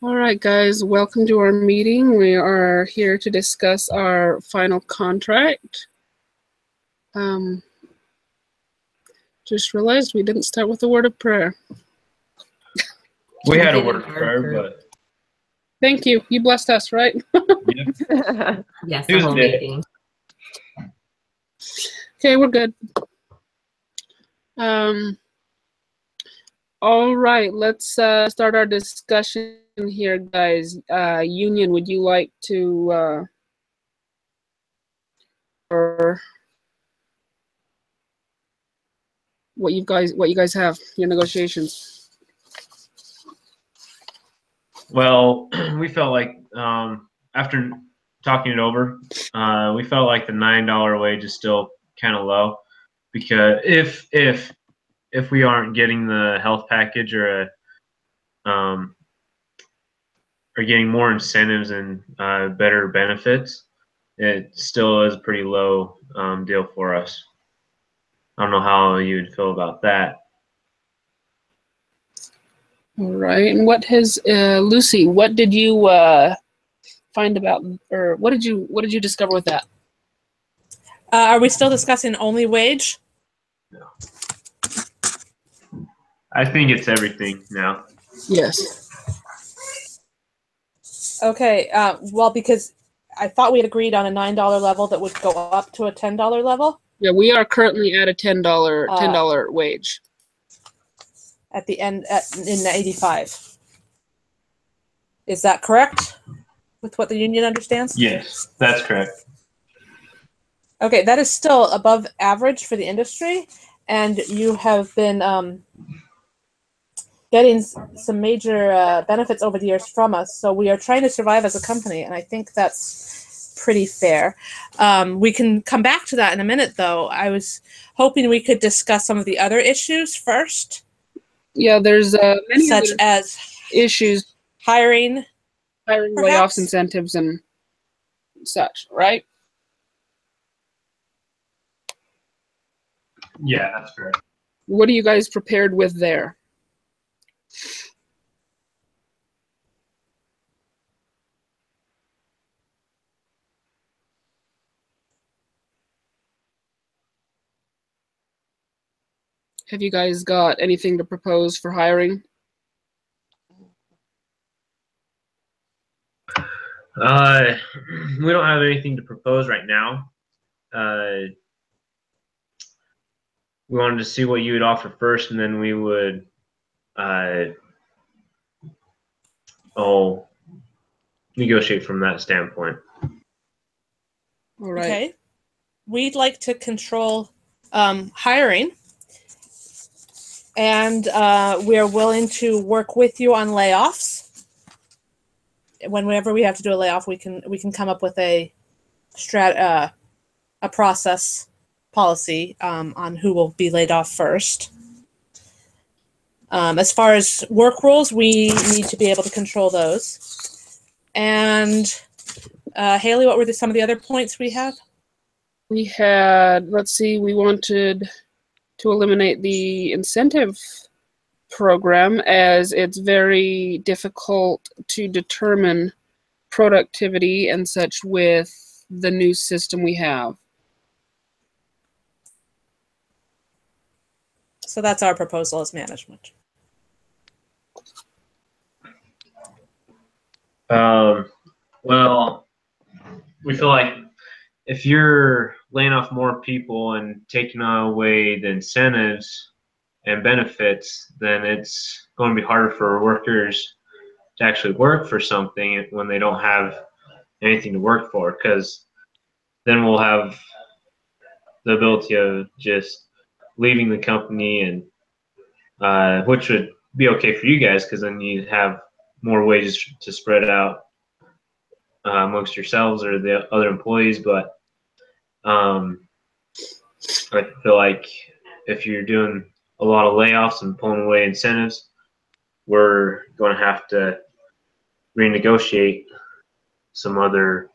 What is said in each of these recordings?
All right, guys, welcome to our meeting. We are here to discuss our final contract. Just realized we didn't start with a word of prayer. We had a word of prayer, but... Thank you. You blessed us, right? Yeah. Yes, the whole meeting. Okay, we're good. All right, let's start our discussion here, guys. Union, would you like to or what you guys have, your negotiations? Well, we felt like after talking it over, we felt like the $9 wage is still kind of low, because if we aren't getting the health package or getting more incentives and better benefits, it still is a pretty low deal for us. I don't know how you would feel about that. All right, and what has Lucy? What did you find about, or what did you discover with that? Are we still discussing only wage? No. I think it's everything now. Yes. Okay. Well, because I thought we had agreed on a $9 level that would go up to a $10 level. Yeah, we are currently at a $10 wage. At the end, in the 85. Is that correct? With what the union understands? Yes, that's correct. Okay, that is still above average for the industry, and you have been getting some major benefits over the years from us. So we are trying to survive as a company, and I think that's pretty fair. We can come back to that in a minute, though. I was hoping we could discuss some of the other issues first. Yeah, there's many such as issues, hiring, layoffs, incentives, and such, right? Yeah, that's correct. What are you guys prepared with there? Have you guys got anything to propose for hiring? We don't have anything to propose right now. We wanted to see what you would offer first, and then we would negotiate from that standpoint. All right. Okay. We'd like to control hiring, and we're willing to work with you on layoffs. Whenever we have to do a layoff, we can come up with a process policy on who will be laid off first. As far as work rules, we need to be able to control those. And Haley, what were some of the other points we had? We had, let's see, we wanted to eliminate the incentive program, as it's very difficult to determine productivity and such with the new system we have. So that's our proposal as management. Well, we feel like if you're laying off more people and taking away the incentives and benefits, then it's going to be harder for workers to actually work for something when they don't have anything to work for, because then we'll have the ability of just leaving the company, and which would be okay for you guys, because then you have more wages to spread out amongst yourselves or the other employees. But I feel like if you're doing a lot of layoffs and pulling away incentives, we're going to have to renegotiate some other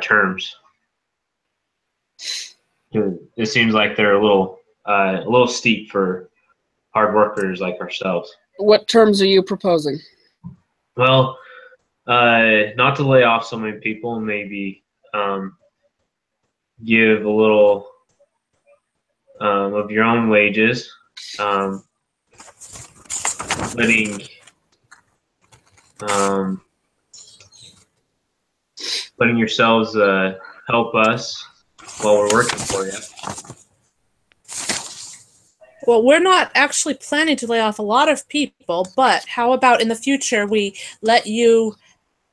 terms. It seems like they're a little steep for hard workers like ourselves. What terms are you proposing? Well, not to lay off so many people, maybe give a little of your own wages, letting letting yourselves help us while we're working for you. Well, we're not actually planning to lay off a lot of people, but how about in the future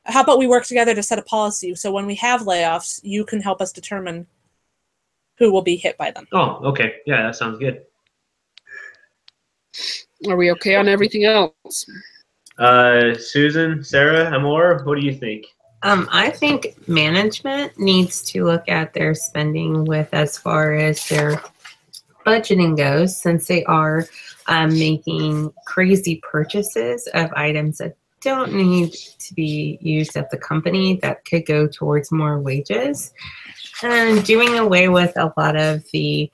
how about we work together to set a policy so when we have layoffs, you can help us determine who will be hit by them. Oh, okay. Yeah, that sounds good. Are we okay on everything else? Susan, Sarah, Amor, what do you think? I think management needs to look at their spending with as far as their budgeting goes, since they are making crazy purchases of items that don't need to be used at the company that could go towards more wages, and doing away with a lot of the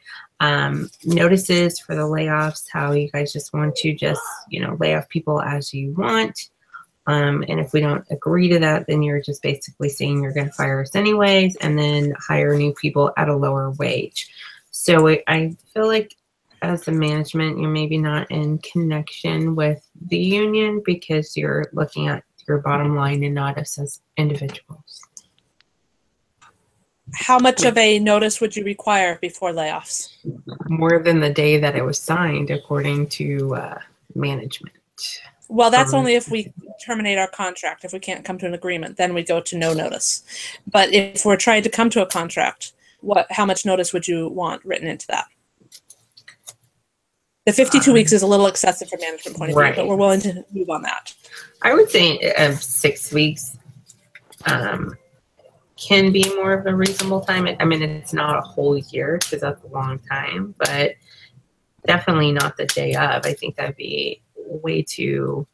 notices for the layoffs, how you guys just want to lay off people as you want. And if we don't agree to that, then you're just basically saying you're going to fire us anyways and then hire new people at a lower wage. So I feel like as a management, you're maybe not in connection with the union because you're looking at your bottom line and not us as individuals. How much of a notice would you require before layoffs? More than the day that it was signed, according to management. Well, that's only if we terminate our contract. If we can't come to an agreement, then we go to no notice. But if we're trying to come to a contract, how much notice would you want written into that? The 52 weeks is a little excessive from management point of view, but we're willing to move on that. I would say 6 weeks can be more of a reasonable time. I mean, it's not a whole year because that's a long time, but definitely not the day of. I think that'd be way too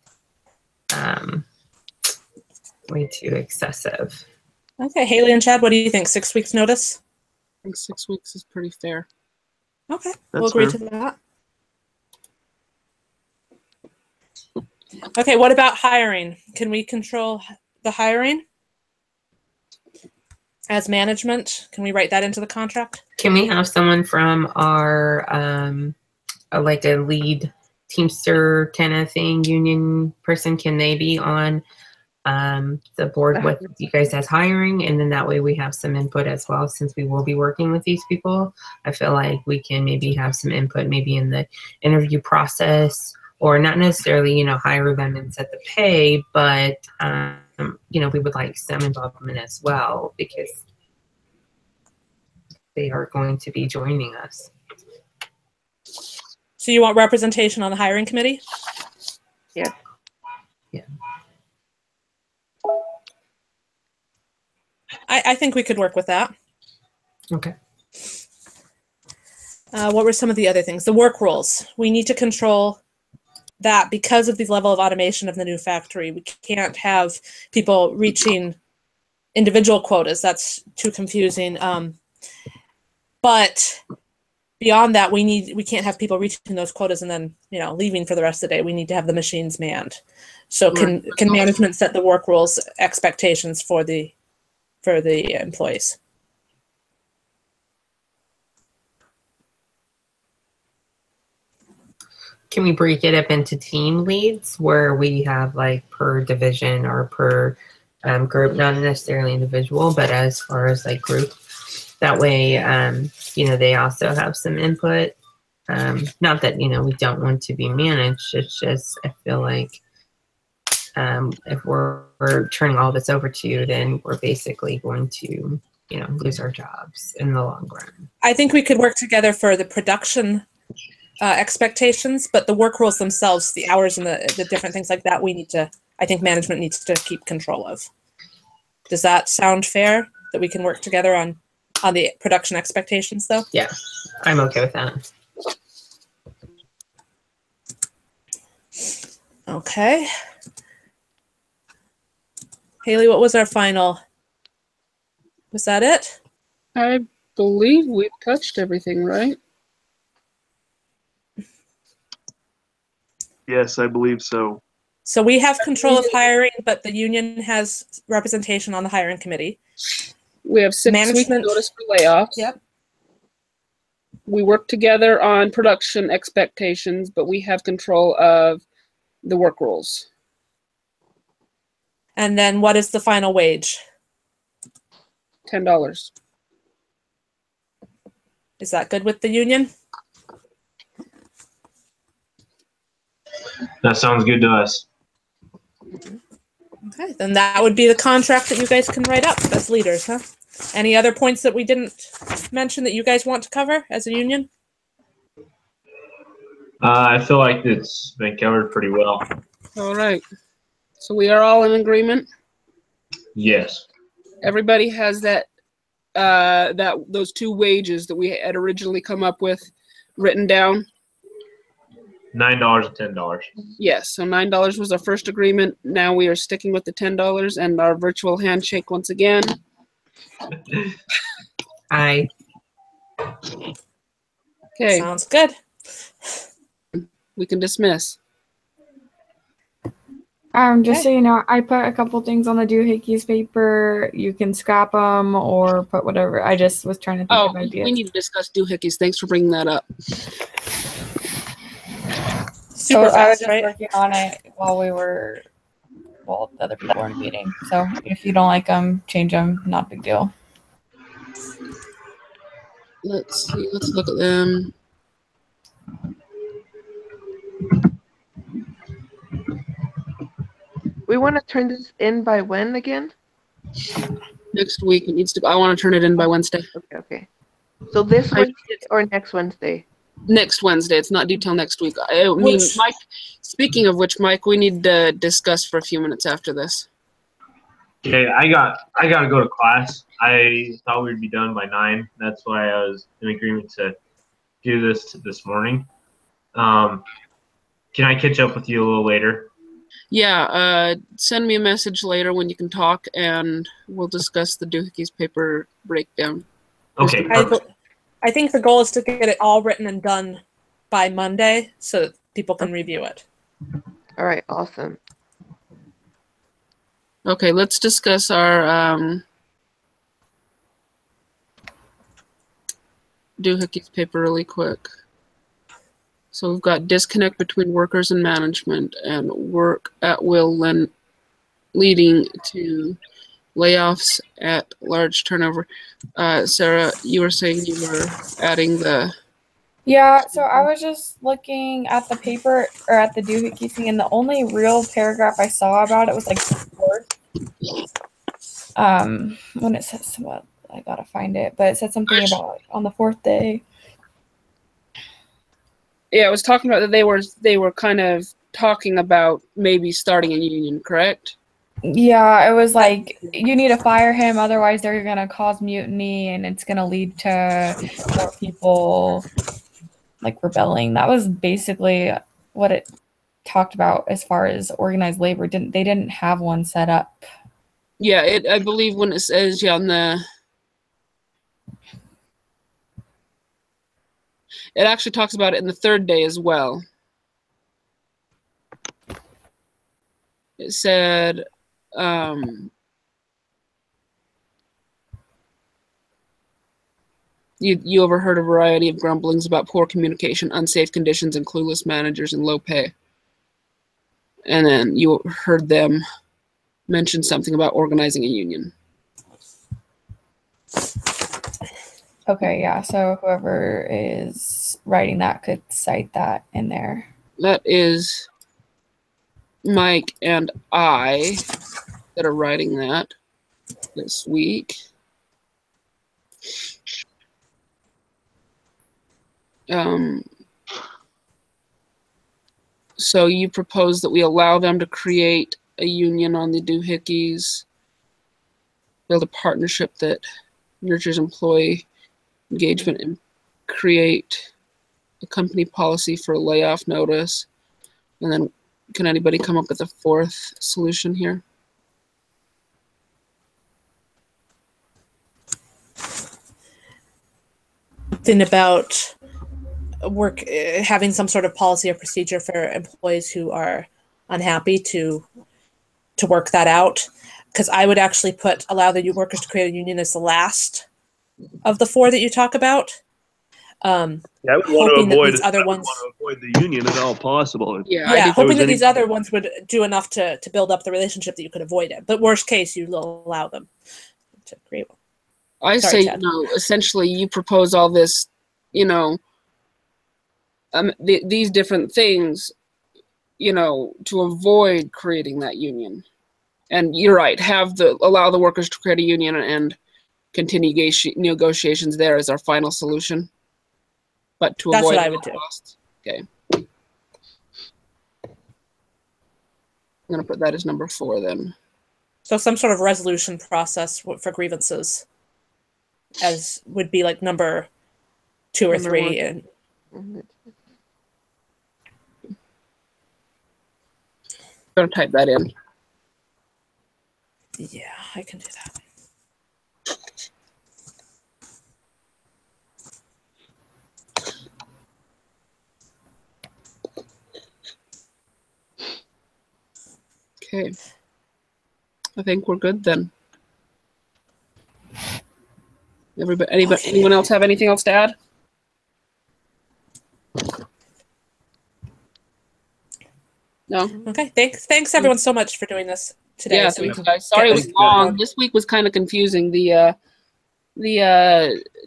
excessive. Okay, Haley and Chad, what do you think? 6 weeks notice? I think 6 weeks is pretty fair. Okay, we'll agree to that. Okay, what about hiring? Can we control the hiring as management? Can we write that into the contract? Can we have someone from our like a lead Teamster kind of thing, union person? Can they be on the board with you guys as hiring? And then that way we have some input as well, since we will be working with these people. I feel like we can maybe have some input maybe in the interview process, or not necessarily, hire them and set the pay, but, we would like some involvement as well because they are going to be joining us. So you want representation on the hiring committee? Yeah. Yeah. I think we could work with that. Okay. What were some of the other things? The work rules. We need to control that because of the level of automation of the new factory. We can't have people reaching individual quotas. That's too confusing. But beyond that, we can't have people reaching those quotas and then leaving for the rest of the day. We need to have the machines manned. So can management set the work rules expectations for the employees? Can we break it up into team leads where we have like per division or per group, not necessarily individual, but as far as like group? That way, they also have some input. Not that, we don't want to be managed. It's just, I feel like if we're turning all this over to you, then we're basically going to, lose our jobs in the long run. I think we could work together for the production expectations, but the work rules themselves, the hours and the different things like that, I think management needs to keep control of. Does that sound fair, that we can work together on the production expectations though? Yeah, I'm okay with that. Okay. Haley, what was our final? Was that it? I believe we've touched everything, right? Yes, I believe so. So we have control of hiring, but the union has representation on the hiring committee. We have 6 weeks Management. notice for layoffs. Yep. We work together on production expectations, but we have control of the work rules. And then what is the final wage? $10. Is that good with the union? That sounds good to us. Okay, then that would be the contract that you guys can write up as leaders, huh? Any other points that we didn't mention that you guys want to cover as a union? I feel like it's been covered pretty well. All right. So we are all in agreement. Yes. Everybody has that those 2 wages that we had originally come up with written down. $9 and $10. Yes. So $9 was our first agreement. Now we are sticking with the $10 and our virtual handshake once again. I Okay. Sounds good. We can dismiss. Just so you know, I put a couple things on the doohickeys paper. You can scrap them or put whatever. I just was trying to think of ideas. We need to discuss doohickeys. Thanks for bringing that up. Super I was fast, just right? working on it while the other people were in a meeting. So if you don't like them, change them. Not a big deal. Let's see. Let's look at them. We want to turn this in by when again? Next week it needs to. I want to turn it in by Wednesday. Okay. So this Wednesday or next Wednesday? Next Wednesday. It's not due till next week. I mean, Mike. Speaking of which, Mike, we need to discuss for a few minutes after this. Okay, I gotta go to class. I thought we'd be done by 9. That's why I was in agreement to do this morning. Can I catch up with you a little later? Yeah, send me a message later when you can talk, and we'll discuss the doohickeys paper breakdown. Okay, perfect. I think the goal is to get it all written and done by Monday so that people can review it. All right, awesome. Okay, let's discuss our doohickeys paper really quick. So we've got disconnect between workers and management, and work at will leading to layoffs at large turnover. Sarah, you were saying you were adding the... Yeah, so I was just looking at the paper or at the doohickey thing, and the only real paragraph I saw about it was like the fourth. When it says what, I gotta find it, but it said something about on the 4th day. Yeah, I was talking about that they were kind of talking about maybe starting a union, correct? Yeah, it was like you need to fire him, otherwise they're gonna cause mutiny, and it's gonna lead to more people like rebelling. That was basically what it talked about as far as organized labor. They didn't have one set up. Yeah, I believe when it says on the... It actually talks about it in the 3rd day as well. It said, you overheard a variety of grumblings about poor communication, unsafe conditions, and clueless managers and low pay. And then you heard them mention something about organizing a union. Okay, yeah, so whoever is writing that could cite that in there. That is Mike and I that are writing that this week. So you propose that we allow them to create a union on the doohickeys, build a partnership that nurtures employee engagement, and create a company policy for a layoff notice. And then can anybody come up with a 4th solution here? Then about work having some sort of policy or procedure for employees who are unhappy to work that out. Because I would actually allow the workers to create a union as the last of the 4 that you talk about. Yeah, I would want Hoping to avoid. that these other ones, want to avoid the union at all possible. Yeah, hoping that these other ones would do enough to build up the relationship that you could avoid it. But worst case, you will allow them to create one. I Sorry, say, Chad. essentially you propose all this, these different things, to avoid creating that union. And you're right, allow the workers to create a union and continue negotiations there as our final solution. But to That's avoid what I would do. costs. Okay. I'm going to put that as number 4 then. So some sort of resolution process for grievances as would be like number 2 or Number 3. 1. And Mhm. I'm going to type that in. yeah, I can do that. Okay. I think we're good then. Anyone else have anything else to add? No? Okay, thanks everyone so much for doing this today. Yeah, so we thanks, can guys. Sorry get it was this long. done. This week was kind of confusing. The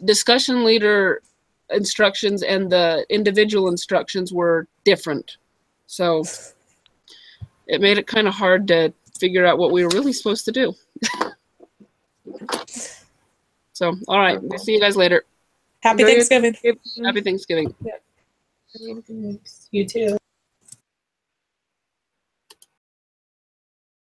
discussion leader instructions and the individual instructions were different. So it made it kind of hard to figure out what we were really supposed to do. So, all right. We'll see you guys later. Happy Enjoy your Thanksgiving. Happy Thanksgiving. You too.